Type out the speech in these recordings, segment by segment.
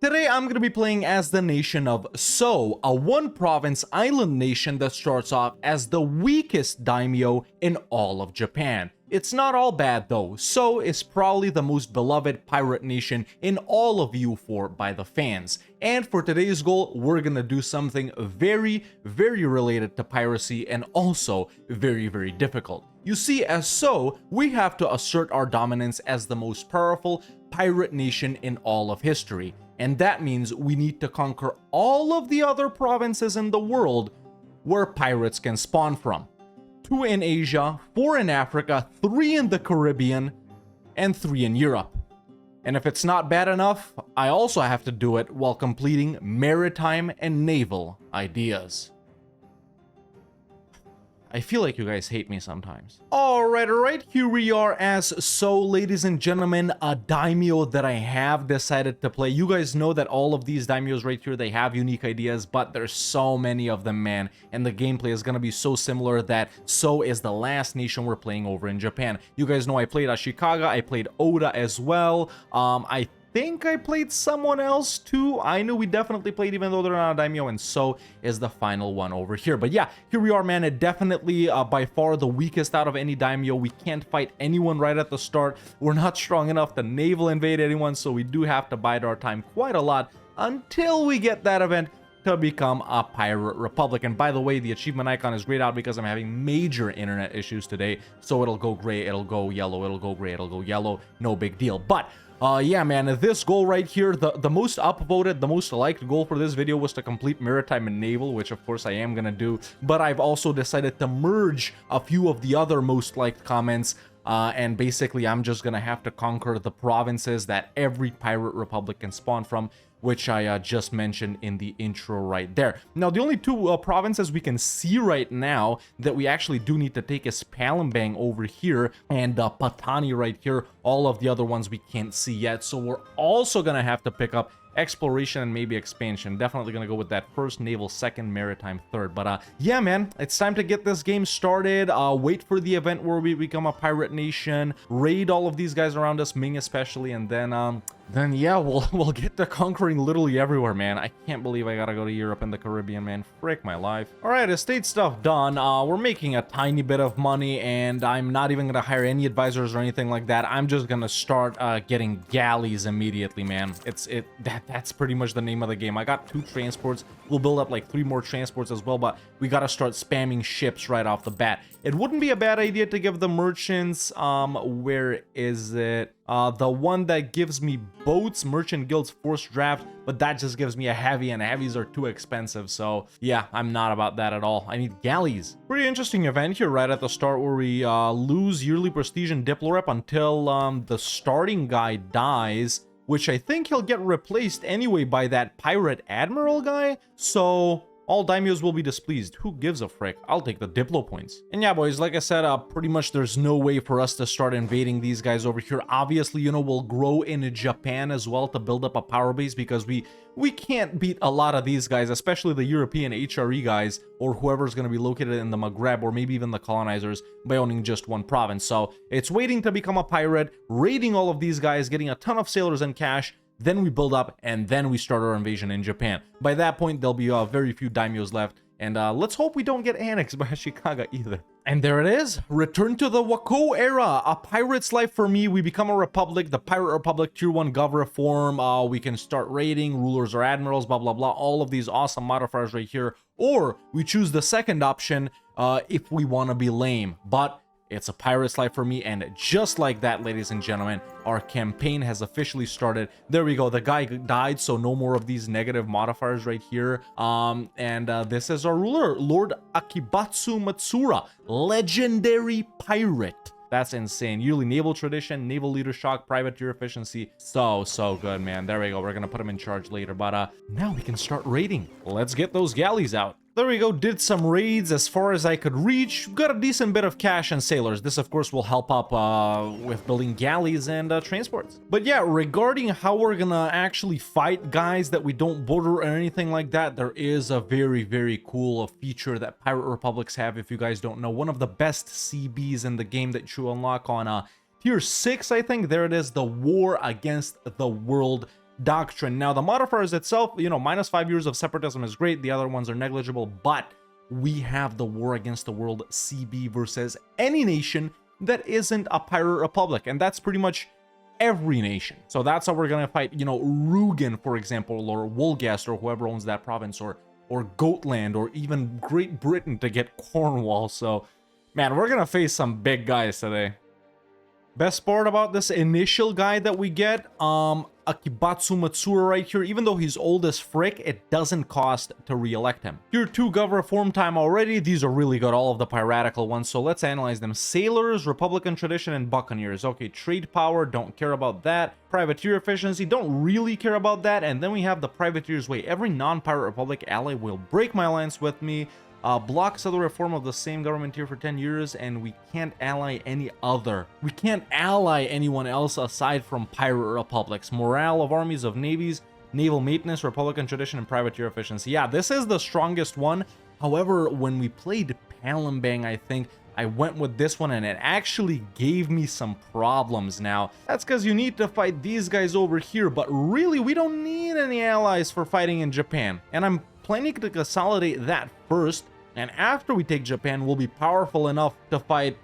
Today I'm going to be playing as the nation of So, a one-province island nation that starts off as the weakest daimyo in all of Japan. It's not all bad though. So is probably the most beloved pirate nation in all of EU4 by the fans. And for today's goal, we're gonna do something very related to piracy and also very difficult. You see, as So, we have to assert our dominance as the most powerful pirate nation in all of history. And that means we need to conquer all of the other provinces in the world where pirates can spawn from. 2 in Asia, 4 in Africa, 3 in the Caribbean, and 3 in Europe. And if it's not bad enough, I also have to do it while completing maritime and naval ideas. I feel like you guys hate me sometimes. Alright, here we are as So, ladies and gentlemen, a daimyo that I have decided to play. You guys know that all of these daimyos right here, they have unique ideas, but there's so many of them, man. And the gameplay is gonna be so similar that So is the last nation we're playing over in Japan. You guys know I played Ashikaga, I played Oda as well. I think I played someone else too. I knew we definitely played, even though they're not a daimyo, and So is the final one over here. But yeah, here we are, man. It definitely by far the weakest out of any daimyo. We can't fight anyone right at the start. We're not strong enough to naval invade anyone, so we do have to bide our time quite a lot until we get that event to become a pirate republic. And by the way, the achievement icon is grayed out because I'm having major internet issues today. So it'll go gray, it'll go yellow, it'll go gray, it'll go yellow. No big deal. But yeah, man, this goal right here, the most upvoted, the most liked goal for this video was to complete maritime and naval, which of course I am gonna do. But I've also decided to merge a few of the other most liked comments. And basically, I'm just gonna have to conquer the provinces that every pirate republic can spawn from, which I just mentioned in the intro right there. Now, the only two provinces we can see right now that we actually do need to take is Palembang over here and Patani right here. All of the other ones we can't see yet, so we're also gonna have to pick up exploration and maybe expansion. Definitely gonna go with that first, naval second, maritime third. But yeah, man, it's time to get this game started. Wait for the event where we become a pirate nation, raid all of these guys around us, Ming especially, and then yeah, we'll get to conquering literally everywhere, man. I can't believe I gotta go to Europe and the Caribbean, man. Frick my life. All right, estate stuff done. We're making a tiny bit of money, and I'm not even gonna hire any advisors or anything like that. I'm just gonna start getting galleys immediately, man. That's pretty much the name of the game. I got 2 transports. We'll build up like 3 more transports as well, but we gotta start spamming ships right off the bat. It wouldn't be a bad idea to give the merchants, where is it? The one that gives me boats, Merchant Guild's Forced Draft, but that just gives me a heavy, and heavies are too expensive, so yeah, I'm not about that at all. I need galleys. Pretty interesting event here right at the start where we lose yearly prestige and Diplo rep until the starting guy dies, which I think he'll get replaced anyway by that pirate admiral guy, so all daimyos will be displeased. Who gives a frick? I'll take the Diplo points. And yeah, boys, like I said, pretty much there's no way for us to start invading these guys over here. Obviously, you know, we'll grow in Japan as well to build up a power base because we can't beat a lot of these guys, especially the European HRE guys or whoever's going to be located in the Maghreb or maybe even the colonizers by owning just one province. So it's waiting to become a pirate, raiding all of these guys, getting a ton of sailors and cash. Then we build up, and then we start our invasion in Japan. By that point, there'll be very few daimyos left, and let's hope we don't get annexed by Ashikaga either. And there it is, return to the Wako era, a pirate's life for me. We become a republic, the Pirate Republic, tier 1 gov reform. We can start raiding, rulers or admirals, blah blah blah, all of these awesome modifiers right here. Or we choose the second option if we want to be lame, but it's a pirate's life for me. And just like that, ladies and gentlemen, our campaign has officially started. There we go. The guy died, so no more of these negative modifiers right here. This is our ruler, Lord Akibatsu Matsura, legendary pirate. That's insane. Yearly naval tradition, naval leader shock, privateer efficiency. So good, man. There we go. We're gonna put him in charge later, but now we can start raiding. Let's get those galleys out. There we go, did some raids as far as I could reach, got a decent bit of cash and sailors. This of course will help up with building galleys and transports. But yeah, regarding how we're gonna actually fight guys that we don't border or anything like that, there is a very cool feature that pirate republics have. If you guys don't know, one of the best CBs in the game that you unlock on tier 6, I think. There it is, the War Against the World doctrine. Now, the modifiers itself, you know, minus 5 years of separatism is great. The other ones are negligible, but we have the war against the world CB versus any nation that isn't a pirate republic, and that's pretty much every nation. So that's how we're gonna fight, you know, Rugen, for example, or Wolgast, or whoever owns that province, or Goatland, or even Great Britain to get Cornwall. So, man, we're gonna face some big guys today. Best part about this initial guy that we get, Akibatsu Matsura right here, even though he's old as frick, it doesn't cost to re-elect him. Tier 2 Gov reform time already. These are really good, all of the piratical ones, so let's analyze them. Sailors, Republican tradition, and Buccaneers. Okay, trade power, don't care about that. Privateer efficiency, don't really care about that. And then we have the Privateer's Way. Every non-pirate republic ally will break my alliance with me, blocks other reform of the same government tier for 10 years, and we can't ally any other. We can't ally anyone else aside from pirate republics. Morale of armies, of navies, naval maintenance, Republican tradition, and privateer efficiency. Yeah, this is the strongest one. However, when we played Palembang, I think I went with this one, and it actually gave me some problems. Now, that's because you need to fight these guys over here, but really, we don't need any allies for fighting in Japan. And I'm planning to consolidate that first. And after we take Japan, we'll be powerful enough to fight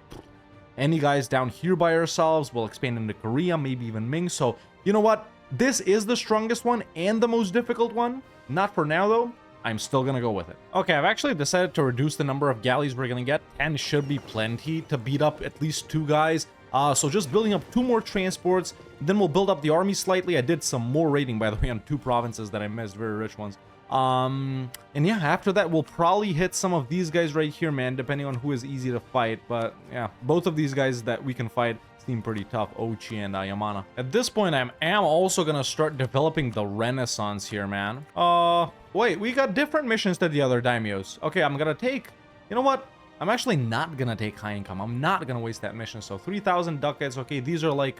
any guys down here by ourselves. We'll expand into Korea, maybe even Ming. So, you know what? This is the strongest one and the most difficult one. Not for now, though. I'm still gonna go with it. Okay, I've actually decided to reduce the number of galleys we're gonna get. 10 should be plenty to beat up at least 2 guys. So just building up 2 more transports. Then we'll build up the army slightly. I did some more raiding, by the way, on 2 provinces that I missed, very rich ones. And yeah, after that, we'll probably hit some of these guys right here, man, depending on who is easy to fight. But yeah, both of these guys that we can fight seem pretty tough, Ochi and Yamana. At this point, I am also gonna start developing the Renaissance here, man. Wait, we got different missions to the other daimyos. Okay, I'm gonna take, you know what? I'm actually not gonna take high income. I'm not gonna waste that mission. So 3,000 ducats. Okay, these are like,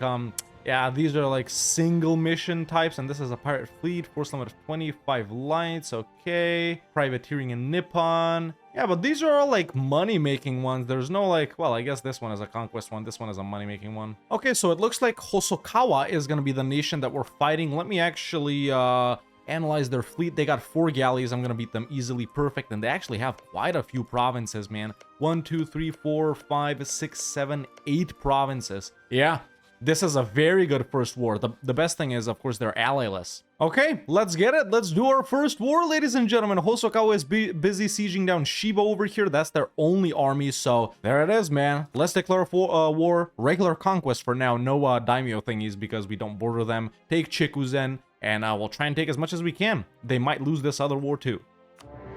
yeah, these are like single mission types, and this is a pirate fleet. Force limit of 25 lights. Okay, privateering in Nippon. Yeah, but these are all like money-making ones. There's no like, well, I guess this one is a conquest one. This one is a money-making one. Okay, so it looks like Hosokawa is gonna be the nation that we're fighting. Let me actually analyze their fleet. They got 4 galleys. I'm gonna beat them easily, perfect. And they actually have quite a few provinces, man. 1, 2, 3, 4, 5, 6, 7, 8 provinces. Yeah. This is a very good first war. The best thing is, of course, they're alley-less. Okay, let's get it. Let's do our first war, ladies and gentlemen. Hosokawa is busy sieging down Shiba over here. That's their only army, so there it is, man. Let's declare war. Regular conquest for now. No daimyo thingies because we don't border them. Take Chikuzen, and we'll try and take as much as we can. They might lose this other war, too.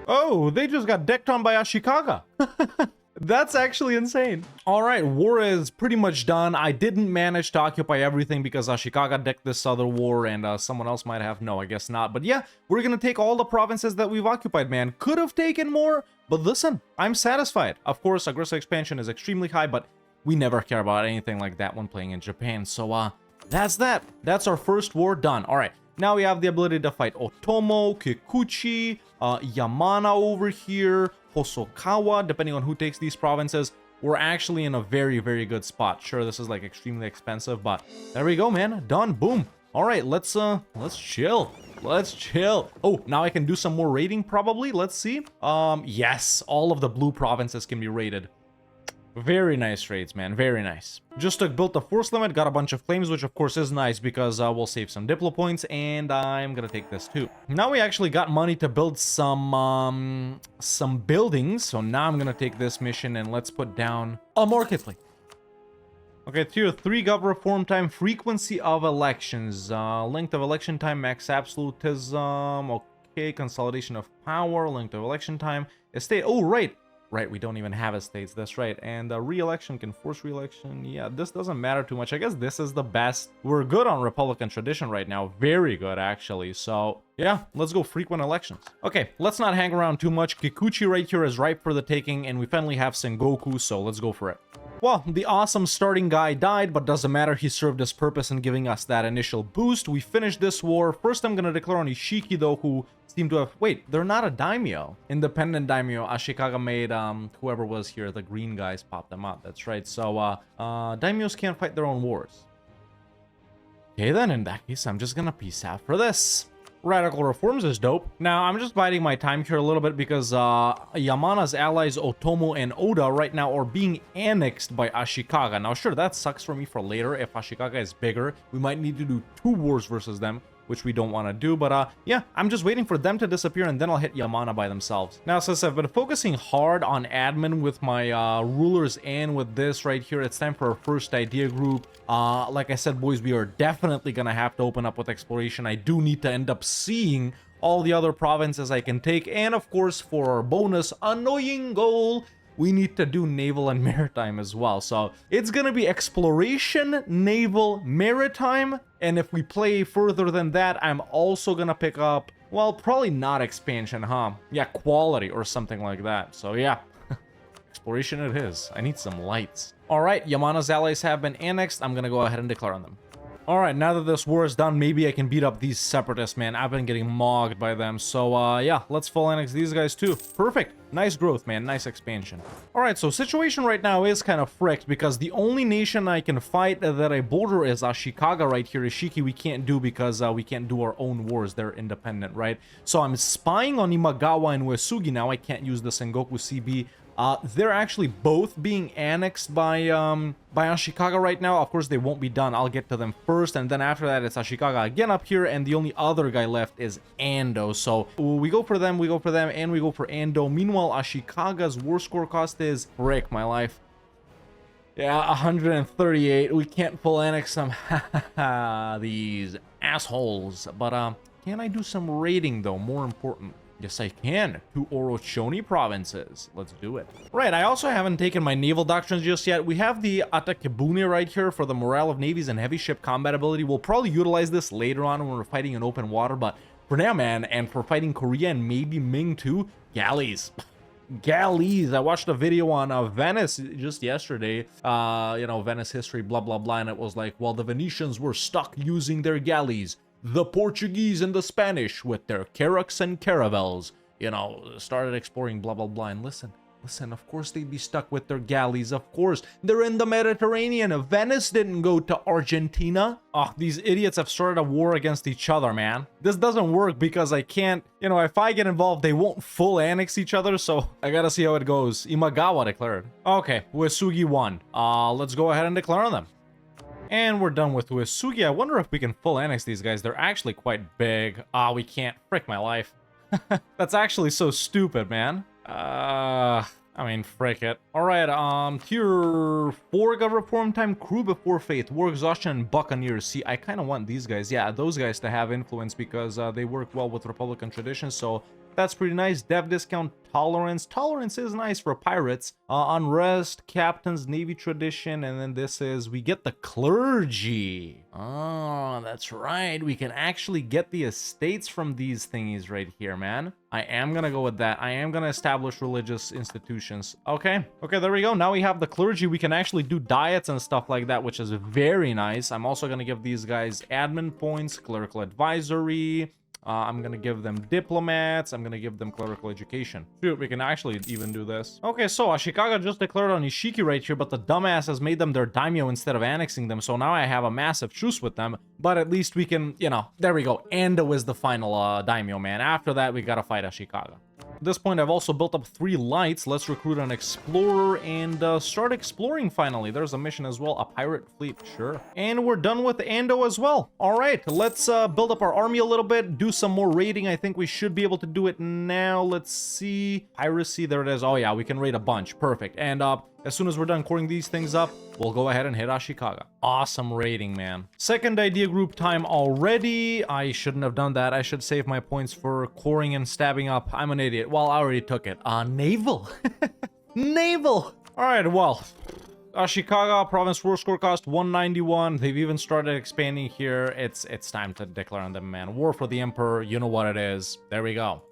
Oh, they just got decked on by Ashikaga. That's actually insane. All right, war is pretty much done. I didn't manage to occupy everything because Ashikaga decked this other war, and someone else might have. No, I guess not. But yeah, we're gonna take all the provinces that we've occupied, man. Could have taken more, but listen, I'm satisfied. Of course, aggressive expansion is extremely high, but we never care about anything like that when playing in Japan. So that's that. That's our first war done. All right. Now we have the ability to fight Otomo, Kikuchi, Yamana over here, Hosokawa, depending on who takes these provinces. We're actually in a very, very good spot. Sure, this is like extremely expensive, but there we go, man. Done. Boom. All right, let's chill. Let's chill. Oh, now I can do some more raiding probably. Let's see. Yes, all of the blue provinces can be raided. Very nice raids, man. Very nice. Just built a force limit, got a bunch of claims, which of course is nice because we'll save some diplo points, and I'm gonna take this too. Now we actually got money to build some buildings, so now I'm gonna take this mission and let's put down a marketplace. Okay, tier 3 gov reform time, frequency of elections, length of election time, max absolutism, okay, consolidation of power, length of election time, estate, oh right. Right, we don't even have estates, that's right. And re-election can force re-election. Yeah, this doesn't matter too much. I guess this is the best. We're good on Republican tradition right now. Very good, actually. So, yeah, let's go frequent elections. Okay, let's not hang around too much. Kikuchi right here is ripe for the taking, and we finally have Sengoku, so let's go for it. Well, the awesome starting guy died, but doesn't matter. He served his purpose in giving us that initial boost. We finished this war. First, I'm going to declare on Ishiki, though, who seem to have... Wait, they're not a daimyo. Independent daimyo. Ashikaga made whoever was here, the green guys, pop them up. That's right. So, daimyos can't fight their own wars. Okay, then in that case, I'm just gonna peace out for this. Radical reforms is dope. Now, I'm just biding my time here a little bit because Yamana's allies Otomo and Oda right now are being annexed by Ashikaga. Now, sure, that sucks for me for later. If Ashikaga is bigger, we might need to do 2 wars versus them, which we don't want to do. But yeah, I'm just waiting for them to disappear and then I'll hit Yamana by themselves. Now, since I've been focusing hard on admin with my rulers and with this right here, it's time for our first idea group. Like I said, boys, we are definitely gonna have to open up with exploration. I do need to end up seeing all the other provinces I can take, and of course, for our bonus annoying goal, we need to do naval and maritime as well. So it's gonna be exploration, naval, maritime, and if we play further than that, I'm also gonna pick up, well, probably not expansion, huh? Yeah, quality or something like that. So yeah, exploration it is. I need some lights. All right, Yamana's allies have been annexed. I'm gonna go ahead and declare on them. All right, now that this war is done, maybe I can beat up these separatists, man. I've been getting mogged by them. So, yeah, let's full annex these guys too. Perfect. Nice growth, man. Nice expansion. All right, so situation right now is kind of fricked because the only nation I can fight that I border is Ashikaga right here. Ishiki we can't do because we can't do our own wars. They're independent, right? So I'm spying on Imagawa and Uesugi now. I can't use the Sengoku CB. They're actually both being annexed by Ashikaga right now. Of course, they won't be done. I'll get to them first, and then after that, it's Ashikaga again up here, and the only other guy left is Ando. So we go for them, and we go for Ando. Meanwhile, Ashikaga's war score cost is, break my life. Yeah, 138. We can't full annex them. These assholes. But can I do some raiding though? More important. Yes, I can. 2 Orochoni provinces. Let's do it. Right, I also haven't taken my naval doctrines just yet. We have the Atakebune right here for the morale of navies and heavy ship combat ability. We'll probably utilize this later on when we're fighting in open water, but for now, man, and for fighting Korea and maybe Ming too, galleys. Galleys. I watched a video on Venice just yesterday, you know, Venice history, blah, blah, blah, and it was like, well, the Venetians were stuck using their galleys. The Portuguese and the Spanish with their carracks and caravels, you know, started exploring blah, blah, blah. And listen, of course they'd be stuck with their galleys. Of course, they're in the Mediterranean. Venice didn't go to Argentina. Oh, these idiots have started a war against each other, man. This doesn't work because I can't, you know, if I get involved, they won't full annex each other. So I gotta see how it goes. Imagawa declared. Okay, Uesugi won. Let's go ahead and declare on them. And we're done with Uesugi. I wonder if we can full annex these guys. They're actually quite big. We can't. Frick my life. That's actually so stupid, man. I mean, frick it. All right, here, Forga Reform Time, Crew Before Faith, War Exhaustion, and Buccaneers. See, I kind of want these guys, yeah, those guys to have influence because they work well with Republican traditions, so that's pretty nice. Dev discount, tolerance. Tolerance is nice for pirates. Unrest, captains, navy tradition, and then this is, we get the clergy. Oh, that's right. We can actually get the estates from these thingies right here, man. I am gonna go with that. I am gonna establish religious institutions. Okay, there we go. Now we have the clergy. We can actually do diets and stuff like that, which is very nice. I'm also gonna give these guys admin points, clerical advisory. I'm gonna give them diplomats. I'm gonna give them clerical education. Shoot, we can actually even do this. Okay, so Ashikaga just declared on Ishiki right here, but the dumbass has made them their daimyo instead of annexing them. So now I have a massive truce with them, but at least we can, you know, there we go. Ando is the final daimyo, man. After that, we gotta fight Ashikaga. At this point, I've also built up 3 lights. Let's recruit an explorer and start exploring finally. There's a mission as well, a pirate fleet, sure. And we're done with Ando as well. All right, let's build up our army a little bit, do some more raiding. I think we should be able to do it now. Let's see. Piracy, there it is. Oh yeah, we can raid a bunch. Perfect. And as soon as we're done coring these things up, we'll go ahead and hit Ashikaga. Awesome raiding, man. Second idea group time already. I shouldn't have done that. I should save my points for coring and stabbing up. I'm an idiot. Well, I already took it. Naval. Naval. All right, well. Ashikaga, province war score cost 191. They've even started expanding here. It's time to declare on them, man. War for the Emperor. You know what it is. There we go.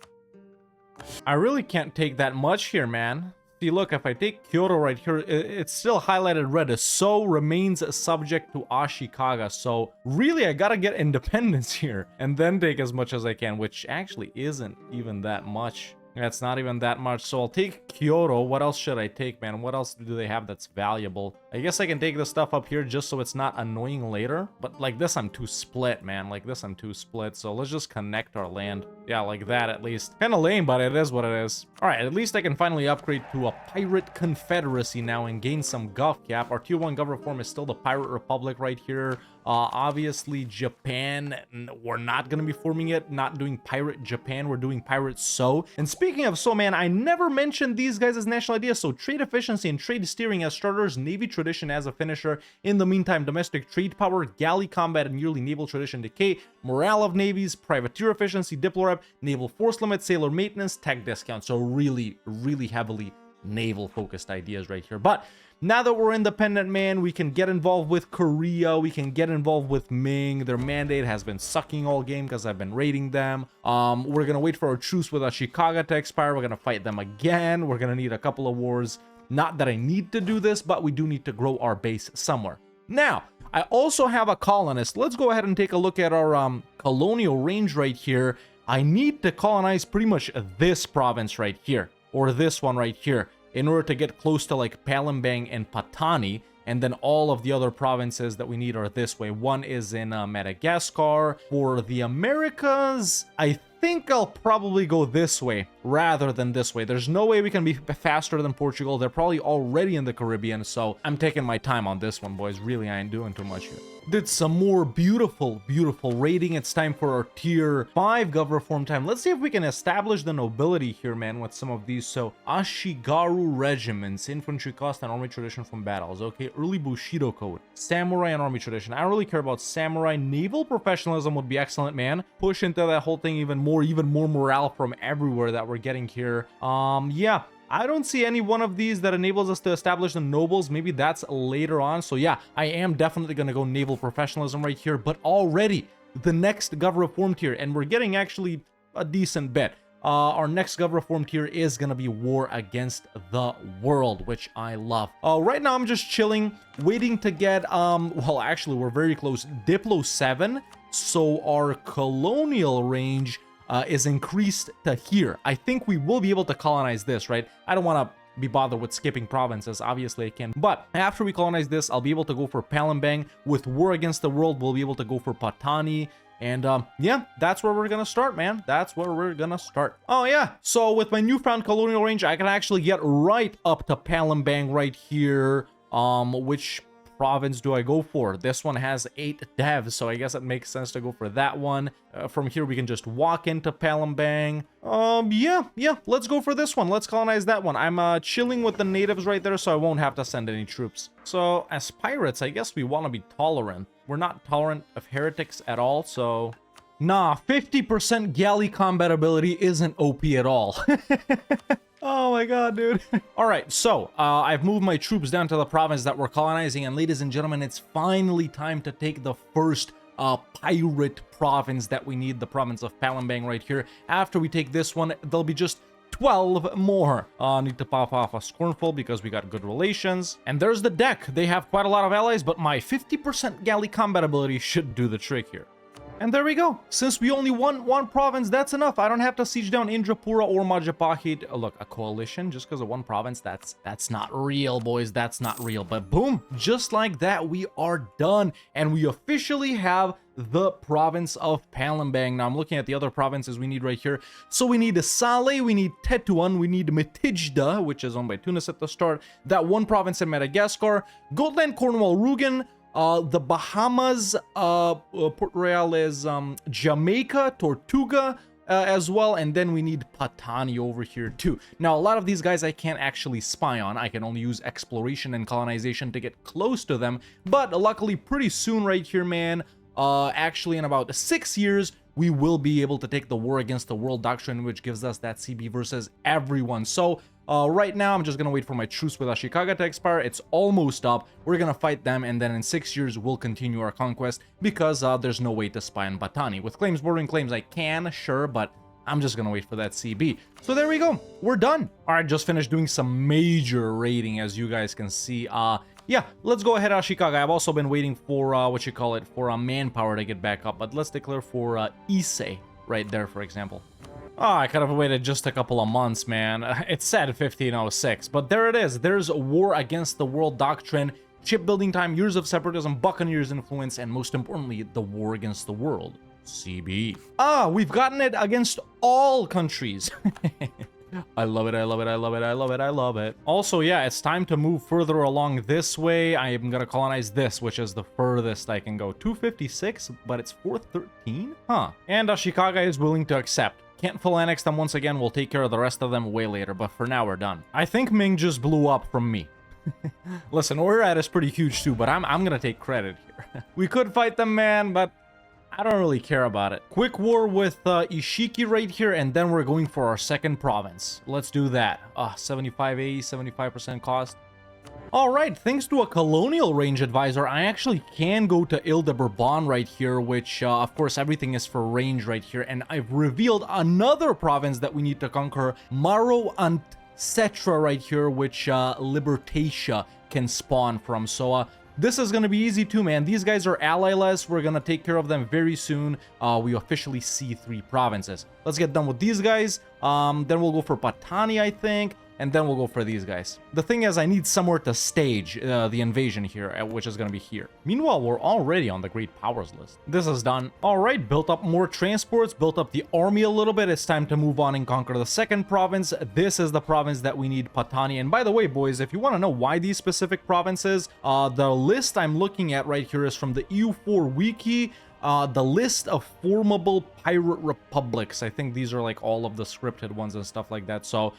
I really can't take that much here, man. See, look, if I take Kyoto right here, it's still highlighted red. So remains subject to Ashikaga. So really, I gotta get independence here and then take as much as I can, which actually isn't even that much. That's not even that much. So I'll take Kyoto. What else should I take, man? What else do they have that's valuable? I guess I can take this stuff up here just so it's not annoying later. But like this, I'm too split, man. Like this, I'm too split. So let's just connect our land. Yeah, like that at least. Kind of lame, but it is what it is. All right, at least I can finally upgrade to a Pirate Confederacy now and gain some Gov cap. Our Tier 1 Gov reform is still the Pirate Republic right here. Obviously, Japan, we're not going to be forming it, not doing Pirate Japan, we're doing Pirate So. And speaking of So, man, I never mentioned these guys as national ideas. So trade efficiency and trade steering as starters, Navy tradition as a finisher. In the meantime, domestic trade power, galley combat and yearly naval tradition decay, morale of navies, privateer efficiency, diplo rep, naval force limit, sailor maintenance, tech discount. So really, really heavily naval focused ideas right here. But now that we're independent, man, we can get involved with Korea, we can get involved with Ming. Their mandate has been sucking all game because I've been raiding them. We're gonna wait for our truce with Ashikaga to expire. We're gonna fight them again. We're gonna need a couple of wars. Not that I need to do this, but we do need to grow our base somewhere. Now, I also have a colonist. Let's go ahead and take a look at our colonial range right here. I need to colonize pretty much this province right here, or this one right here, in order to get close to like Palembang and Patani, and then all of the other provinces that we need are this way. One is in Madagascar. For the Americas, I think I'll probably go this way rather than this way. There's no way we can be faster than Portugal. They're probably already in the Caribbean, so I'm taking my time on this one, boys. Really, I ain't doing too much here. Did some more beautiful raiding. It's time for our tier 5 gov reform time. Let's see if we can establish the nobility here, man, with some of these. So Ashigaru regiments, infantry cost and army tradition from battles. Okay, early Bushido code, samurai and army tradition. I don't really care about samurai. Naval professionalism would be excellent, man. Push into that whole thing even more morale from everywhere that we're getting here. Yeah, I don't see any one of these that enables us to establish the nobles. Maybe that's later on. So yeah, I am definitely going to go naval professionalism right here. But already the next gov reform tier, and we're getting actually a decent bit. Our next gov reform tier is going to be war against the world, which I love. Right now I'm just chilling, waiting to get, well, actually we're very close. Diplo 7. So our colonial range is increased to here. I think we will be able to colonize this, right? I don't want to be bothered with skipping provinces. Obviously I can, but after we colonize this, I'll be able to go for Palembang. With war against the world, we'll be able to go for Patani. And yeah, that's where we're gonna start, man. That's where we're gonna start. Oh yeah, so with my newfound colonial range, I can actually get right up to Palembang right here. Which province do I go for? This one has 8 devs, so I guess it makes sense to go for that one. From here we can just walk into Palembang. Yeah, let's go for this one. Let's colonize that one. I'm chilling with the natives right there, so I won't have to send any troops. So as pirates, I guess we want to be tolerant. We're not tolerant of heretics at all, so nah, 50% galley combat ability isn't OP at all. Oh my god, dude. All right, so I've moved my troops down to the province that we're colonizing, and ladies and gentlemen, it's finally time to take the first pirate province that we need, the province of Palembang right here. After we take this one, there'll be just 12 more. Need to pop off a Scornful because we got good relations. And there's the deck. They have quite a lot of allies, but my 50% galley combat ability should do the trick here. And there we go. Since we only won one province, that's enough. I don't have to siege down Indrapura or Majapahit. Look, a coalition just because of one province, that's not real, boys. That's not real. But boom, just like that, we are done. And we officially have the province of Palembang. Now I'm looking at the other provinces we need right here. So we need Saleh, we need Tetuan, we need Mitijda, which is owned by Tunis at the start. That one province in Madagascar, Gotland, Cornwall, Rugen. The Bahamas, Port Royal is Jamaica, Tortuga as well, and then we need Patani over here too. Now, a lot of these guys I can't actually spy on. I can only use exploration and colonization to get close to them, but luckily pretty soon right here, man, actually in about 6 years, we will be able to take the war against the world doctrine, which gives us that CB versus everyone. So right now, I'm just going to wait for my truce with Ashikaga to expire. It's almost up. We're going to fight them, and then in 6 years, we'll continue our conquest because there's no way to spy on Batani. With claims, bordering claims, I can, sure, but I'm just going to wait for that CB. So there we go. We're done. All right, just finished doing some major raiding, as you guys can see. Yeah, let's go ahead, Ashikaga. I've also been waiting for, for manpower to get back up, but let's declare for Issei right there, for example. Oh, I could have waited just a couple of months, man. It said 1506, but there it is. There's war against the world doctrine, shipbuilding time, years of separatism, Buccaneers influence, and most importantly, the war against the world. CB. Ah, we've gotten it against all countries. I love it, I love it, I love it, I love it, I love it. Also, yeah, it's time to move further along this way. I am gonna colonize this, which is the furthest I can go. 256, but it's 413? Huh. And Ashikaga is willing to accept. Can't full annex them once again, we'll take care of the rest of them way later, but for now we're done. I think Ming just blew up from me. Listen, where we're at is pretty huge too, but I'm gonna take credit here. We could fight them, man, but I don't really care about it. Quick war with Ishiki right here, and then we're going for our second province. Let's do that. 75A, 75% cost. Alright, thanks to a colonial range advisor, I actually can go to Ile de Bourbon right here, which, of course, everything is for range right here, and I've revealed another province that we need to conquer, Maro and Cetra right here, which Libertatia can spawn from, so, this is going to be easy too, man. These guys are ally-less. We're going to take care of them very soon. We officially see 3 provinces. Let's get done with these guys. Then we'll go for Patani, I think. And then we'll go for these guys. The thing is, I need somewhere to stage the invasion here, which is going to be here. Meanwhile, we're already on the Great Powers list. This is done. All right, built up more transports, built up the army a little bit. It's time to move on and conquer the second province. This is the province that we need, Patani. And by the way, boys, if you want to know why these specific provinces, the list I'm looking at right here is from the EU4 wiki. The list of formable pirate republics. I think these are like all of the scripted ones and stuff like that. So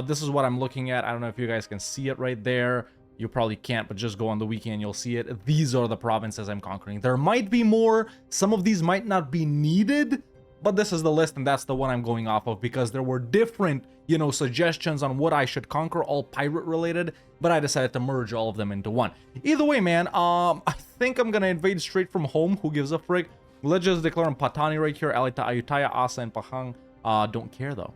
this is what I'm looking at. I don't know if you guys can see it right there. You probably can't, but just go on the wiki and you'll see it. These are the provinces I'm conquering. There might be more. Some of these might not be needed, but this is the list and that's the one I'm going off of because there were different, you know, suggestions on what I should conquer, all pirate related, but I decided to merge all of them into one. Either way, man, I think I'm gonna invade straight from home. Who gives a frick? Let's just declare on Patani right here, Alita, Ayutthaya, Asa, and Pahang. Don't care though.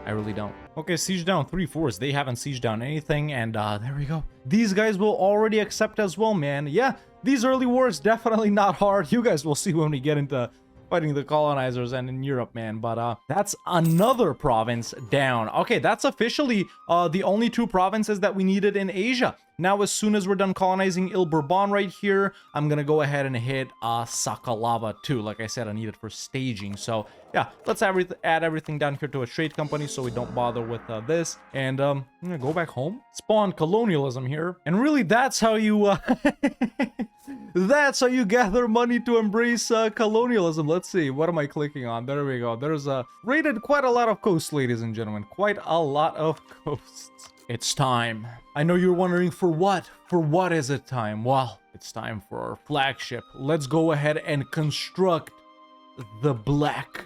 I really don't. Okay, siege down 3 forts. They haven't sieged down anything, and there we go. These guys will already accept as well, man. Yeah, these early wars definitely not hard. You guys will see when we get into fighting the colonizers and in Europe, man. But that's another province down. Okay, that's officially the only 2 provinces that we needed in Asia. Now, as soon as we're done colonizing Ile Bourbon right here, I'm gonna go ahead and hit Sakalava too. Like I said, I need it for staging. So yeah, let's add everything down here to a trade company so we don't bother with this. And I'm gonna go back home, spawn colonialism here, and really that's how you that's how you gather money to embrace colonialism. Let's see, what am I clicking on? There we go. There's raided quite a lot of coasts, ladies and gentlemen. Quite a lot of coasts. It's time. I know you're wondering for what? For what is it time? Well, it's time for our flagship. Let's go ahead and construct the Black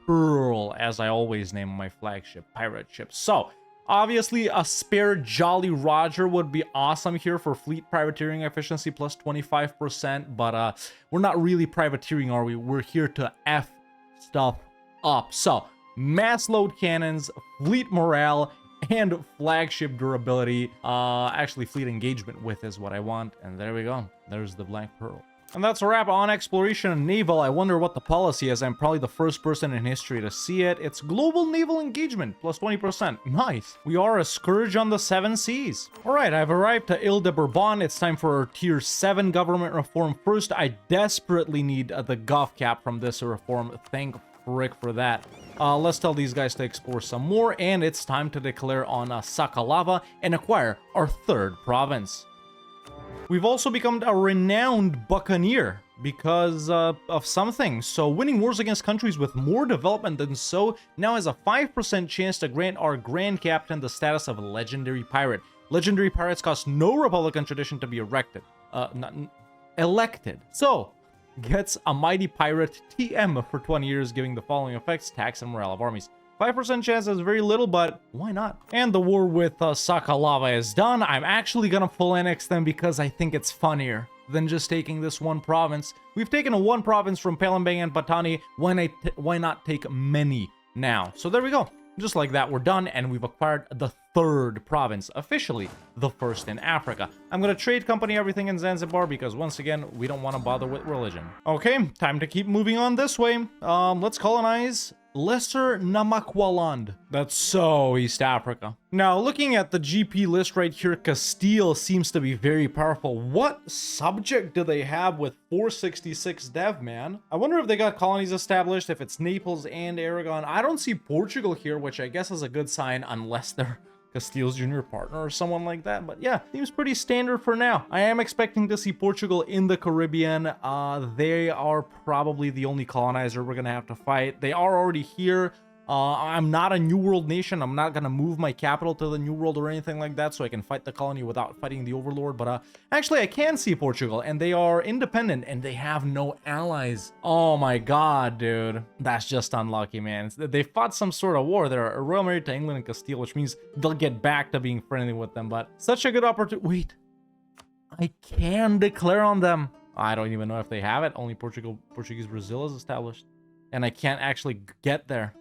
Pearl, as I always name my flagship pirate ship. So, obviously, a spare Jolly Roger would be awesome here for fleet privateering efficiency plus 25%, but we're not really privateering, are we? We're here to F stuff up. So, mass load cannons, fleet morale, and flagship durability. Actually, fleet engagement with is what I want. And there we go. There's the Black Pearl. And that's a wrap on exploration and naval. I wonder what the policy is. I'm probably the first person in history to see it. It's global naval engagement, plus 20%. Nice. We are a scourge on the 7 seas. All right, I've arrived to Ile de Bourbon. It's time for our tier 7 government reform. First, I desperately need the gov cap from this reform. Thank frick for that. Let's tell these guys to explore some more, and it's time to declare on Sakalava and acquire our 3rd province. We've also become a renowned buccaneer because of something. So winning wars against countries with more development than so now has a 5% chance to grant our Grand Captain the status of a legendary pirate. Legendary pirates cost no Republican tradition to be elected. So, gets a mighty pirate TM for 20 years, giving the following effects: tax and morale of armies. 5% chance is very little, but why not? And the war with Sakalava is done. I'm actually gonna full annex them because I think it's funnier than just taking this one province. We've taken a 1 province from Palembang and Patani. Why not take many now? So there we go. Just like that, we're done, and we've acquired the 3rd province, officially the 1st in Africa. I'm gonna trade company everything in Zanzibar because, once again, we don't want to bother with religion. Okay, time to keep moving on this way. Let's colonize Lesser Namaqualand. That's so East Africa. Now, looking at the GP list right here, Castile seems to be very powerful. What subject do they have with 466 dev, man? I wonder if they got colonies established, if it's Naples and Aragon. I don't see Portugal here, which I guess is a good sign, unless they're Castile's junior partner or someone like that. But yeah, seems pretty standard for now. I am expecting to see Portugal in the Caribbean. They are probably the only colonizer we're gonna have to fight. They are already here. I'm not a New World nation. I'm not gonna move my capital to the New World or anything like that, so I can fight the colony without fighting the Overlord. But actually, I can see Portugal, and they are independent, and they have no allies. Oh my god, dude. That's just unlucky, man. They fought some sort of war. They're royal married to England and Castile, which means they'll get back to being friendly with them. But such a good opportunity. Wait, I can declare on them. I don't even know if they have it. Only Portuguese Brazil is established, and I can't actually get there.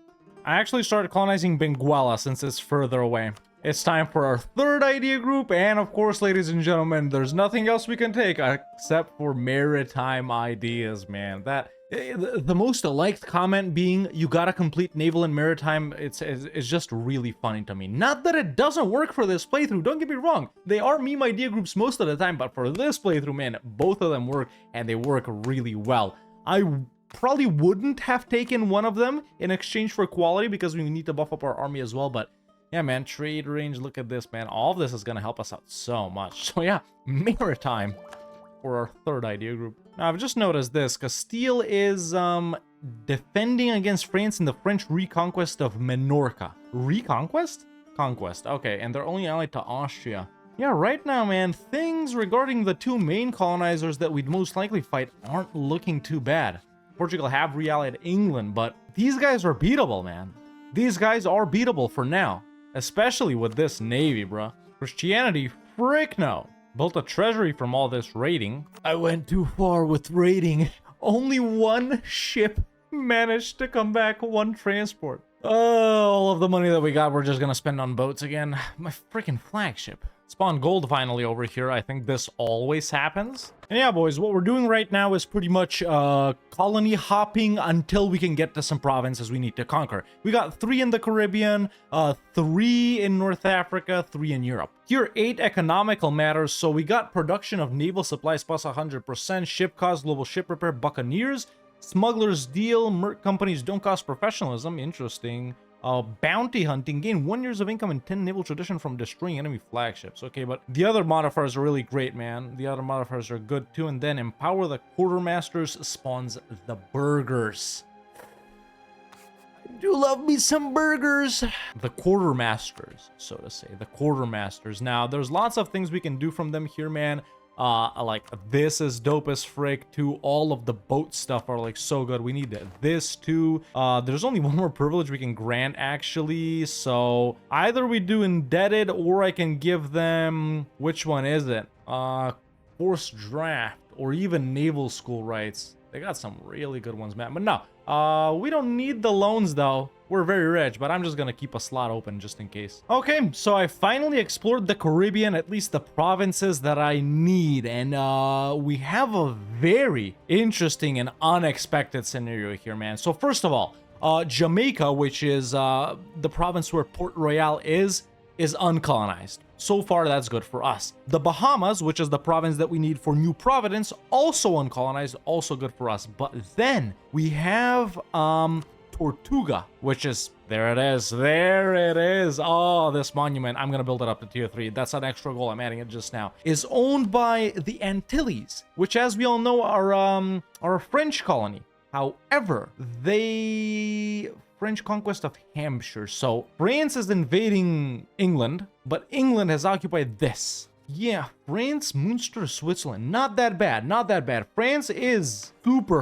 I actually started colonizing Benguela since it's further away. It's time for our third idea group, and of course, ladies and gentlemen, there's nothing else we can take except for maritime ideas, man. That the most liked comment being, you gotta complete naval and maritime. It's just really funny to me. Not that it doesn't work for this playthrough, don't get me wrong. They are meme idea groups most of the time, but for this playthrough, man, both of them work, and they work really well. I probably wouldn't have taken one of them in exchange for quality because we need to buff up our army as well, but yeah, man, trade range, look at this, man. All of this is gonna help us out so much. So yeah, maritime for our third idea group. Now, I've just noticed this. Castile is defending against France in the French reconquest of Menorca. Reconquest? Conquest. Okay, and they're only allied to Austria. Yeah, right now, man, things regarding the two main colonizers that we'd most likely fight aren't looking too bad. Portugal have reallied England, but these guys are beatable, man. These guys are beatable for now, especially with this navy, bruh. Christianity, frick no. Built a treasury from all this raiding. I went too far with raiding. Only one ship managed to come back, one transport. Oh, all of the money that we got, we're just gonna spend on boats again. My freaking flagship. Spawn gold finally over here. I think this always happens. And yeah, boys, what we're doing right now is pretty much colony hopping until we can get to some provinces we need to conquer. We got 3 in the Caribbean, 3 in North Africa, 3 in Europe. Here, 8 economical matters. So we got production of naval supplies plus 100%, ship cost, global ship repair, buccaneers, smugglers deal, merc companies don't cost professionalism. Interesting. Bounty hunting, gain 1 year of income and 10 naval tradition from destroying enemy flagships. Okay, but the other modifiers are really great, man. The other modifiers are good too. And then empower the quartermasters spawns the burgers. I do love me some burgers. The quartermasters, so to say, the quartermasters. Now, there's lots of things we can do from them here, man. Like this is dope as frick too. All of the boat stuff are like so good. We need this too. There's only one more privilege we can grant actually, so either we do indebted or I can give them, which one is it, forced draft or even naval school rights. They got some really good ones, man. But no, we don't need the loans though. We're very rich, but I'm just gonna keep a slot open just in case. Okay, so I finally explored the Caribbean, at least the provinces that I need, and we have a very interesting and unexpected scenario here, man. So first of all, Jamaica, which is the province where Port Royal is uncolonized. So far, that's good for us. The Bahamas, which is the province that we need for New Providence, also uncolonized, also good for us. But then we have Tortuga, which is, there it is. Oh, this monument, I'm gonna build it up to tier 3. That's an extra goal, I'm adding it just now. Is owned by the Antilles, which as we all know are a French colony. However, French conquest of Hampshire. So France is invading England, but England has occupied this. Yeah, France, Munster, Switzerland. Not that bad, not that bad. France is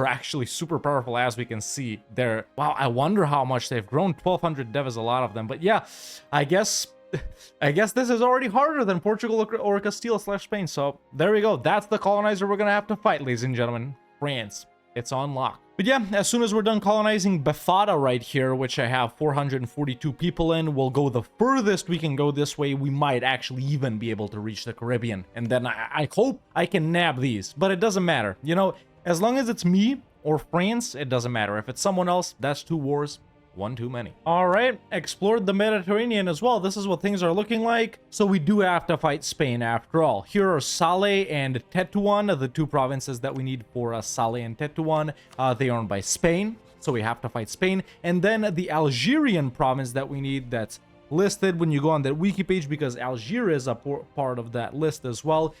actually super powerful, as we can see there. Wow, I wonder how much they've grown. 1,200 dev is a lot of them. But yeah, I guess this is already harder than Portugal or Castile / Spain. So there we go. That's the colonizer we're gonna have to fight, ladies and gentlemen. France. It's on lock. But yeah, as soon as we're done colonizing Befada right here, which I have 442 people in, we'll go the furthest we can go this way. We might actually even be able to reach the Caribbean. And then I hope I can nab these, but it doesn't matter. You know, as long as it's me or France, it doesn't matter. If it's someone else, that's 2 wars. One too many. All right, explored the Mediterranean as well. This is what things are looking like. So we do have to fight Spain after all. Here are Salé and Tetuan, the two provinces that we need for Salé and Tetuan. They are owned by Spain, so we have to fight Spain. And then the Algerian province that we need, that's listed when you go on that wiki page, because Algeria is a part of that list as well.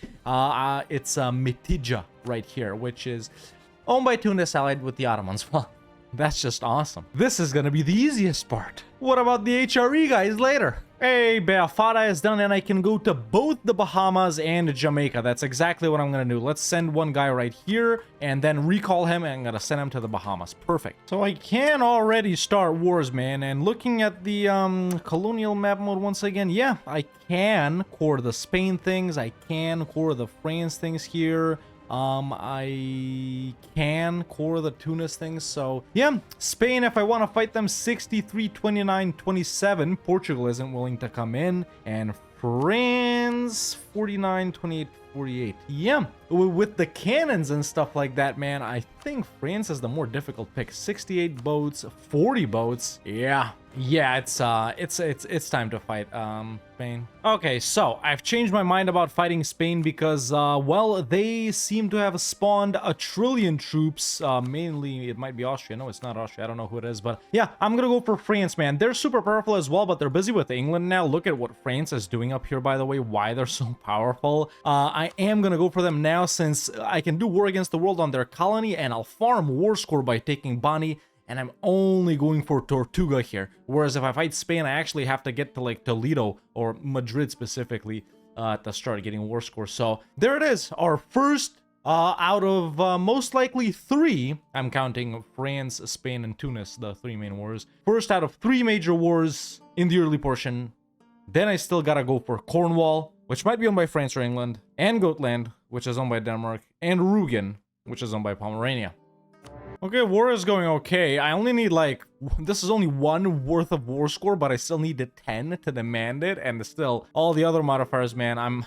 It's Mitidja right here, which is owned by Tunis, allied with the Ottomans. Well, that's just awesome. This is gonna be the easiest part. What about the HRE guys later? Hey, Beafara is done and I can go to both the Bahamas and Jamaica. That's exactly what I'm gonna do. Let's send one guy right here and then recall him, and I'm gonna send him to the Bahamas. Perfect. So I can already start wars, man. And looking at the colonial map mode once again, yeah, I can core the Spain things. I can core the France things here. I can core the Tunis things. So yeah, Spain, if I want to fight them, 63, 29, 27. Portugal isn't willing to come in, and France 49, 28, 48. Yeah, with the cannons and stuff like that, man, I think France is the more difficult pick. 68 boats, 40 boats. Yeah, it's time to fight Spain. Okay, so I've changed my mind about fighting Spain because well, they seem to have spawned a trillion troops. Mainly it might be Austria. No, it's not Austria. I don't know who it is, but yeah, I'm gonna go for France, man. They're super powerful as well, but they're busy with England now. Look at what France is doing up here, by the way, why they're so powerful. I am gonna go for them now since I can do war against the world on their colony, and I'll farm war score by taking Bani. And I'm only going for Tortuga here. Whereas if I fight Spain, I actually have to get to like Toledo or Madrid specifically to start getting war score. So there it is. Our first out of most likely 3. I'm counting France, Spain, and Tunis, the 3 main wars. First out of 3 major wars in the early portion. Then I still gotta go for Cornwall, which might be owned by France or England, and Gotland, which is owned by Denmark, and Rügen, which is owned by Pomerania. Okay, war is going okay. I only need like, this is only 1 worth of war score, but I still need a 10 to demand it, and still, all the other modifiers, man, I'm...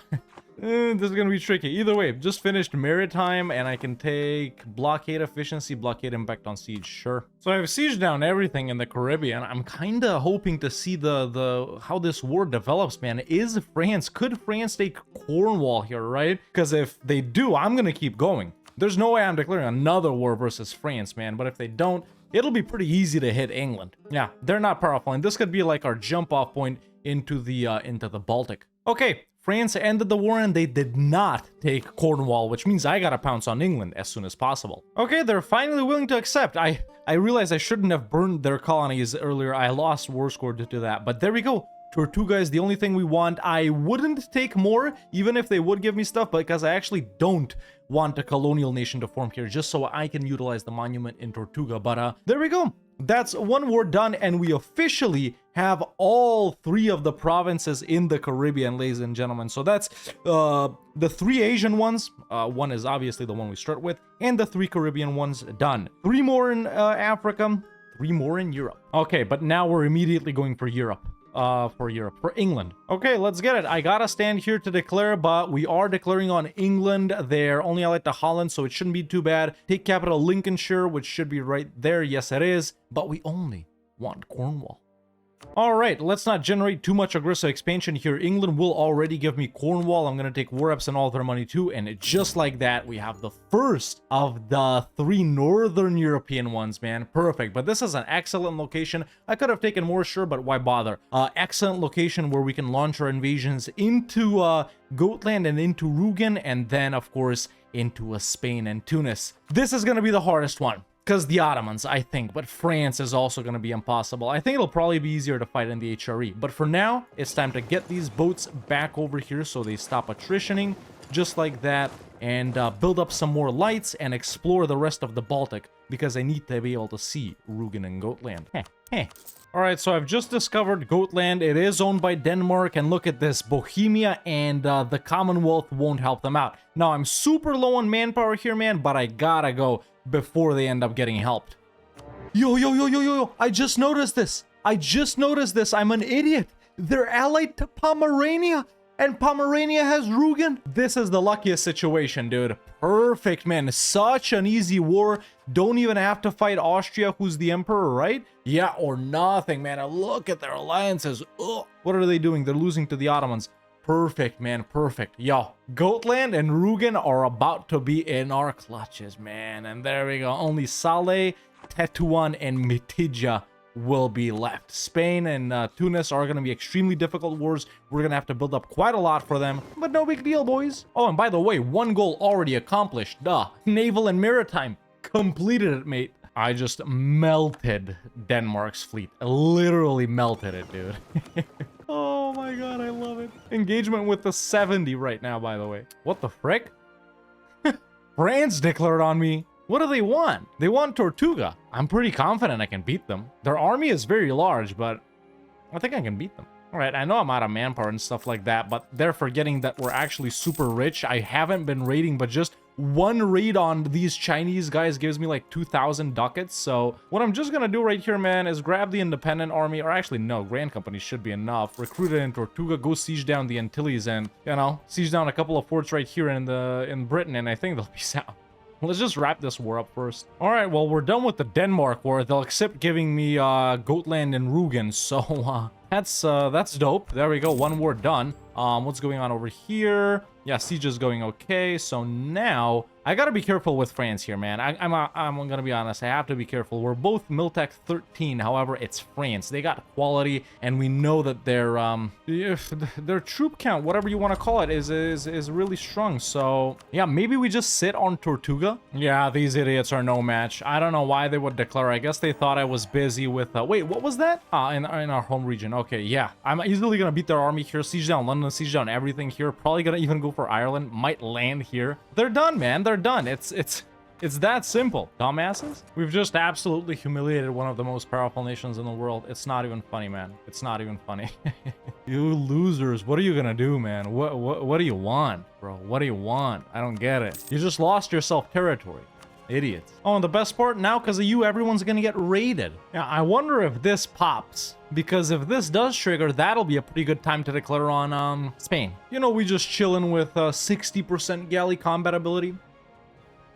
this is gonna be tricky. Either way, just finished Maritime, and I can take Blockade Efficiency, Blockade Impact on Siege, sure. So I've sieged down everything in the Caribbean. I'm kinda hoping to see the how this war develops, man. Could France take Cornwall here, right? Because if they do, I'm gonna keep going. There's no way I'm declaring another war versus France, man. But if they don't, it'll be pretty easy to hit England. Yeah, they're not powerful, and this could be like our jump-off point into the Baltic. Okay, France ended the war, and they did not take Cornwall, which means I gotta pounce on England as soon as possible. Okay, they're finally willing to accept. I realize I shouldn't have burned their colonies earlier. I lost war score due to that, but there we go. Tortuga is the only thing we want. I wouldn't take more, even if they would give me stuff, because I actually don't want a colonial nation to form here, just so I can utilize the monument in Tortuga. But there we go. That's 1 war done, and we officially have all 3 of the provinces in the Caribbean, ladies and gentlemen. So that's the 3 Asian ones. 1 is obviously the one we start with, and the 3 Caribbean ones done. 3 more in Africa, 3 more in Europe. Okay, but now we're immediately going for Europe. For England. Okay, let's get it. I gotta stand here to declare, but we are declaring on England. They're only allied to Holland, so it shouldn't be too bad. Take capital Lincolnshire, which should be right there. Yes, it is. But we only want Cornwall. All right, let's not generate too much aggressive expansion here. England will already give me Cornwall. I'm going to take war reps and all their money too. And just like that, we have the first of the 3 Northern European ones, man. Perfect. But this is an excellent location. I could have taken more, sure, but why bother? Excellent location where we can launch our invasions into Gotland and into Rügen, and then, of course, into Spain and Tunis. This is going to be the hardest one. Because the Ottomans, I think, but France is also going to be impossible. I think it'll probably be easier to fight in the HRE. But for now, it's time to get these boats back over here so they stop attritioning, just like that, and build up some more lights and explore the rest of the Baltic, because I need to be able to see Rügen and Gotland. Alright, so I've just discovered Gotland. It is owned by Denmark, and look at this, Bohemia and the Commonwealth won't help them out. Now, I'm super low on manpower here, man, but I gotta go before they end up getting helped. Yo, I just noticed this. I'm an idiot. They're allied to Pomerania, and Pomerania has Rügen. This is the luckiest situation, dude. Perfect, man. Such an easy war. Don't even have to fight Austria, who's the emperor, right? Yeah, or nothing, man. And look at their alliances. Ugh. What are they doing? They're losing to the Ottomans. Perfect, man, perfect. Yo, Gotland and Rugen are about to be in our clutches, man. And there we go. Only Saleh, Tetuan, and Mitidja will be left. Spain and Tunis are going to be extremely difficult wars. We're going to have to build up quite a lot for them, but no big deal, boys. Oh, and by the way, one goal already accomplished. Duh. Naval and maritime. Completed it, mate. I just melted Denmark's fleet. Literally melted it, dude. Oh my god, I love it. Engagement with the 70 right now, by the way. What the frick? France declared on me. What do they want? They want Tortuga. I'm pretty confident I can beat them. Their army is very large, but I think I can beat them. All right, I know I'm out of manpower and stuff like that, but they're forgetting that we're actually super rich. I haven't been raiding, but just one raid on these Chinese guys gives me like 2,000 ducats. So what I'm just gonna do right here, man, is grab the independent army, or actually no, Grand Company should be enough. Recruit it in Tortuga, go siege down the Antilles, and you know, siege down a couple of forts right here in Britain, and I think they'll be sound. Let's just wrap this war up first. All right, well, we're done with the Denmark war. They'll accept giving me Gotland and Rugen, so that's dope. There we go, one war done. What's going on over here? Yeah, siege is going okay. So now I gotta be careful with France here, man. I'm gonna be honest. I have to be careful. We're both Miltech 13. However, it's France. They got quality, and we know that their troop count, whatever you want to call it, is really strong. So yeah, maybe we just sit on Tortuga. Yeah, these idiots are no match. I don't know why they would declare. I guess they thought I was busy with. Wait, what was that? In our home region. Okay, yeah, I'm easily gonna beat their army here. Siege down London. Siege down everything here. Probably gonna even go for Ireland. Might land here. They're done, man. They're done. It's that simple, dumbasses. We've just absolutely humiliated one of the most powerful nations in the world. It's not even funny, man. It's not even funny. You losers, what are you gonna do, man? What do you want, bro? What do you want? I don't get it. You just lost yourself territory. Idiots. Oh, and the best part, now because of you, everyone's gonna get raided. Yeah, I wonder if this pops. Because if this does trigger, that'll be a pretty good time to declare on Spain. You know, we just chilling with 60% galley combat ability.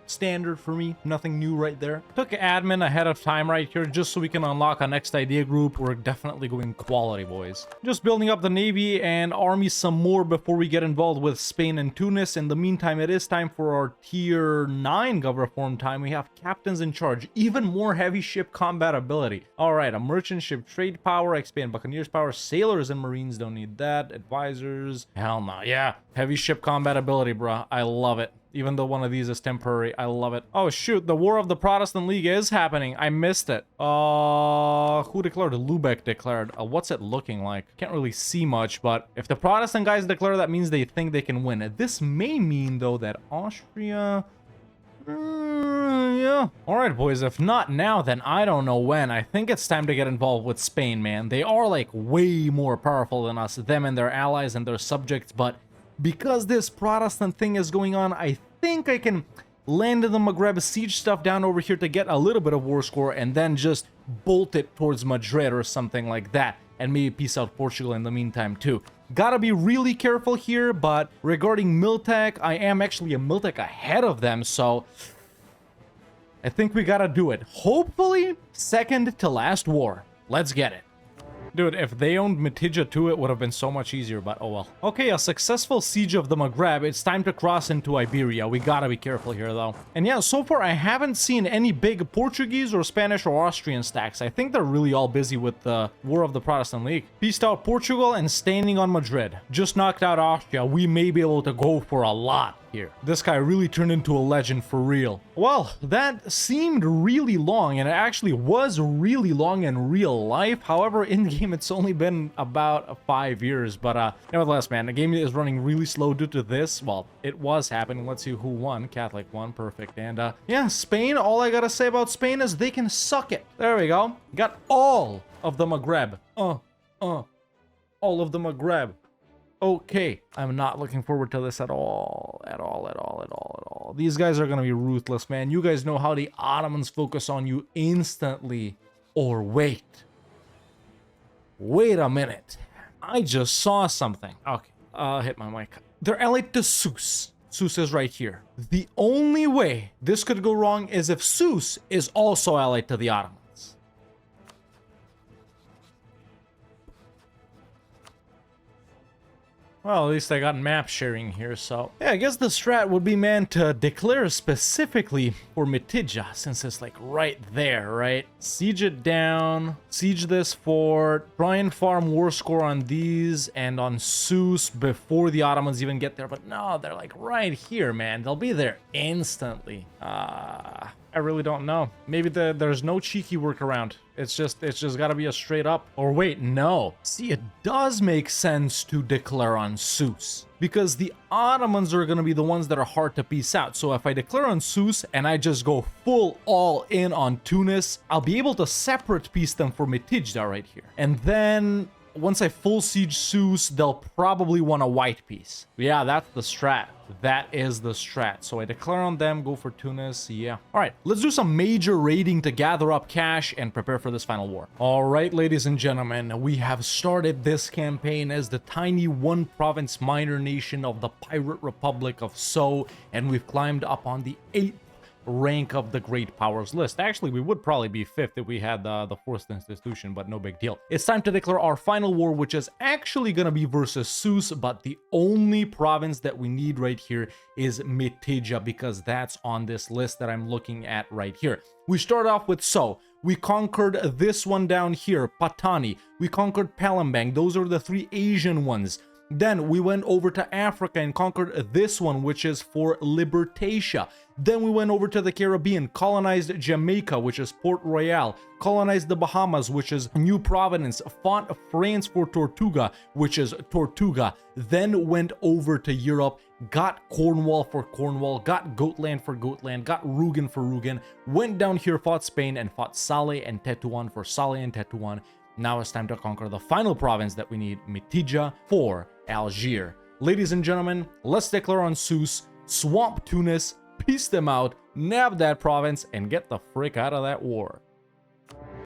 Standard for me, nothing new right there. Took admin ahead of time right here just so we can unlock our next idea group. We're definitely going quality, boys. Just building up the navy and army some more before we get involved with Spain and Tunis. In the meantime, it is time for our tier 9 gov reform time. We have captains in charge, even more heavy ship combat ability. All right, a merchant ship trade power, expand buccaneers power, sailors and marines don't need that, advisors, hell no. Yeah, heavy ship combat ability, bruh. I love it. Even though one of these is temporary, I love it. Oh shoot, the War of the Protestant League is happening. I missed it. Who declared? Lubeck declared. What's it looking like? Can't really see much, but if the Protestant guys declare, that means they think they can win. This may mean though that Austria... yeah. Alright, boys, if not now, then I don't know when. I think it's time to get involved with Spain, man. They are like way more powerful than us, them and their allies and their subjects, but because this Protestant thing is going on, I think I can land in the Maghreb, siege stuff down over here to get a little bit of war score, and then just bolt it towards Madrid or something like that, and maybe peace out Portugal in the meantime too. Gotta be really careful here, but regarding Miltech, I am actually a Miltech ahead of them, so I think we gotta do it. Hopefully, second to last war. Let's get it. Dude, if they owned Mitidja too, it would have been so much easier, but oh well. Okay, a successful siege of the Maghreb. It's time to cross into Iberia. We gotta be careful here, though. And yeah, so far I haven't seen any big Portuguese or Spanish or Austrian stacks. I think they're really all busy with the War of the Protestant League. Peaced out Portugal and standing on Madrid. Just knocked out Austria. We may be able to go for a lot here. This guy really turned into a legend for real. Well, that seemed really long, and it actually was really long in real life. However, in game, it's only been about 5 years, but nevertheless, man, the game is running really slow due to this. Well, it was happening. Let's see who won. Catholic won, perfect. And yeah, Spain, all I gotta say about Spain is they can suck it. There we go. Got all of the Maghreb. All of the Maghreb. Okay, I'm not looking forward to this at all. These guys are gonna be ruthless, man. You guys know how the Ottomans focus on you instantly. Or wait a minute. I just saw something. Okay, hit my mic. They're allied to Sus. Sus is right here. The only way this could go wrong is if Sus is also allied to the Ottomans. Well, at least I got map sharing here, so... Yeah, I guess the strat would be, man, to declare specifically for Mitidja, since it's, like, right there, right? Siege it down, siege this fort, try and farm war score on these and on Sus before the Ottomans even get there. But no, they're, like, right here, man. They'll be there instantly. I really don't know. Maybe there's no cheeky workaround. It's just gotta be a straight up. Or wait, no. See, it does make sense to declare on Sus, because the Ottomans are gonna be the ones that are hard to piece out. So if I declare on Sus and I just go full all in on Tunis, I'll be able to separate piece them for Mitidja right here. And then once I full siege Sus, they'll probably want a white piece. Yeah, that's the strat. That is the strat. So I declare on them, go for Tunis, yeah. All right, let's do some major raiding to gather up cash and prepare for this final war. All right, ladies and gentlemen, we have started this campaign as the tiny one province minor nation of the Pirate Republic of So, and we've climbed up on the 8th rank of the great powers list. Actually, we would probably be 5th if we had the 4th institution, but no big deal. It's time to declare our final war, which is actually gonna be versus Sus, but the only province that we need right here is Mitidja, because that's on this list that I'm looking at right here. We start off with So. We conquered this one down here, Patani. We conquered Palembang. Those are the 3 Asian ones. Then we went over to Africa and conquered this one, which is for Libertatia. Then we went over to the Caribbean, colonized Jamaica, which is Port Royal, colonized the Bahamas, which is New Providence, fought France for Tortuga, which is Tortuga, then went over to Europe, got Cornwall for Cornwall, got Goatland for Goatland, got Rugen for Rugen, went down here, fought Spain, and fought Saleh and Tetuan for Saleh and Tetuan. Now it's time to conquer the final province that we need, Mitidja, for Algiers. Ladies and gentlemen, let's declare on Sus, swamp Tunis, piece them out, nab that province, and get the frick out of that war.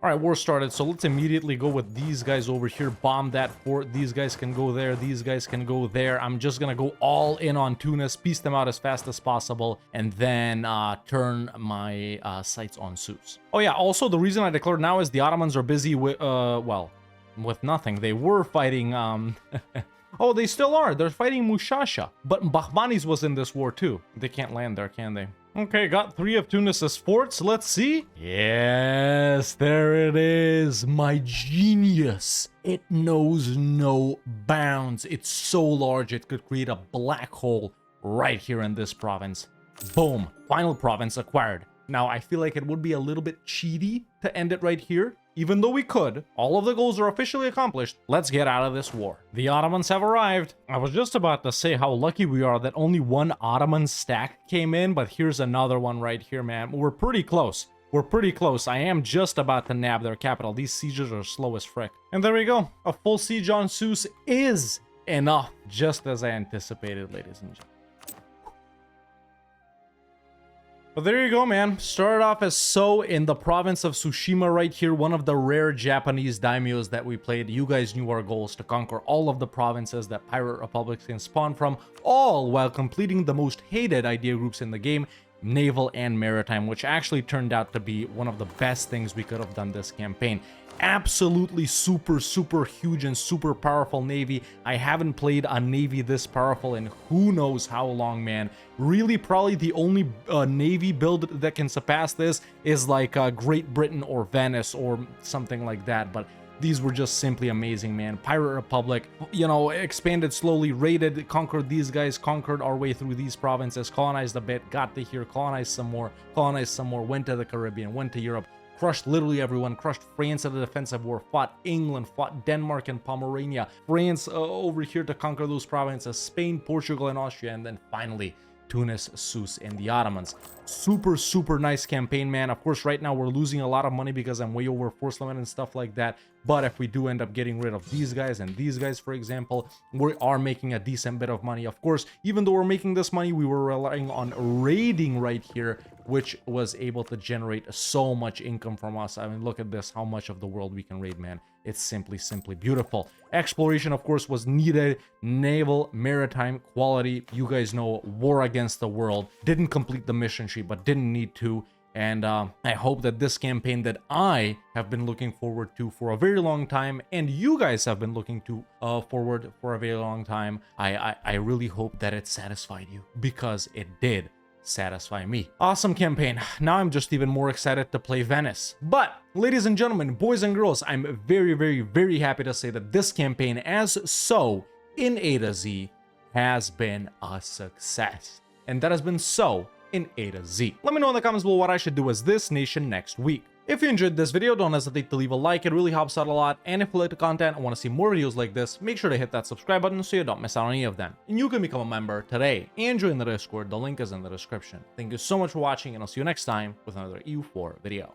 All right, war started, so let's immediately go with these guys over here, bomb that fort. These guys can go there, these guys can go there. I'm just gonna go all in on Tunis, piece them out as fast as possible, and then turn my sights on Sus. Oh yeah, also the reason I declared now is the Ottomans are busy with, well, with nothing. They were fighting, oh, they still are. They're fighting Mushasha. But Bahmanis was in this war too. They can't land there, can they? Okay, got 3 of Tunis's forts. Let's see. Yes, there it is. My genius. It knows no bounds. It's so large it could create a black hole right here in this province. Boom. Final province acquired. Now, I feel like it would be a little bit cheaty to end it right here. Even though we could, all of the goals are officially accomplished. Let's get out of this war. The Ottomans have arrived. I was just about to say how lucky we are that only one Ottoman stack came in, but here's another one right here, man. We're pretty close. We're pretty close. I am just about to nab their capital. These sieges are slow as frick. And there we go. A full siege on Sus is enough, just as I anticipated, ladies and gentlemen. But there you go, man. Started off as So in the province of Tsushima right here, one of the rare Japanese daimyos that we played. You guys knew our goals to conquer all of the provinces that pirate republics can spawn from, all while completing the most hated idea groups in the game, naval and maritime, which actually turned out to be one of the best things we could have done this campaign. Absolutely super huge and super powerful navy. I haven't played a navy this powerful in who knows how long, man. Really, probably the only navy build that can surpass this is like Great Britain or Venice or something like that, but these were just simply amazing, man. Pirate Republic, you know, expanded slowly, raided, conquered these guys, conquered our way through these provinces, colonized a bit, got to here, colonized some more, went to the Caribbean, went to Europe, crushed literally everyone, crushed France in the defensive war, fought England, fought Denmark and Pomerania, France over here to conquer those provinces, Spain, Portugal, and Austria, and then finally Tunis, Sus, and the Ottomans. Super nice campaign, man. Of course, right now we're losing a lot of money because I'm way over force limit and stuff like that. But if we do end up getting rid of these guys and these guys, for example, we are making a decent bit of money. Of course, even though we're making this money, we were relying on raiding right here which was able to generate so much income from us. I mean, look at this, how much of the world we can raid, man. It's simply beautiful. Exploration, of course, was needed. Naval, maritime, quality. You guys know, war against the world. Didn't complete the mission sheet, but didn't need to. And I hope that this campaign that I have been looking forward to for a very long time, and you guys have been looking to forward for a very long time, I really hope that it satisfied you, because it did satisfy me. Awesome campaign. Now I'm just even more excited to play Venice. But ladies and gentlemen, boys and girls, I'm very happy to say that this campaign, as so in A to Z, has been a success. And that has been so in A to Z. Let me know in the comments below what I should do as this nation next week. If you enjoyed this video, don't hesitate to leave a like, it really helps out a lot. And if you like the content and want to see more videos like this, make sure to hit that subscribe button so you don't miss out on any of them. And you can become a member today and join the Discord, the link is in the description. Thank you so much for watching, and I'll see you next time with another EU4 video.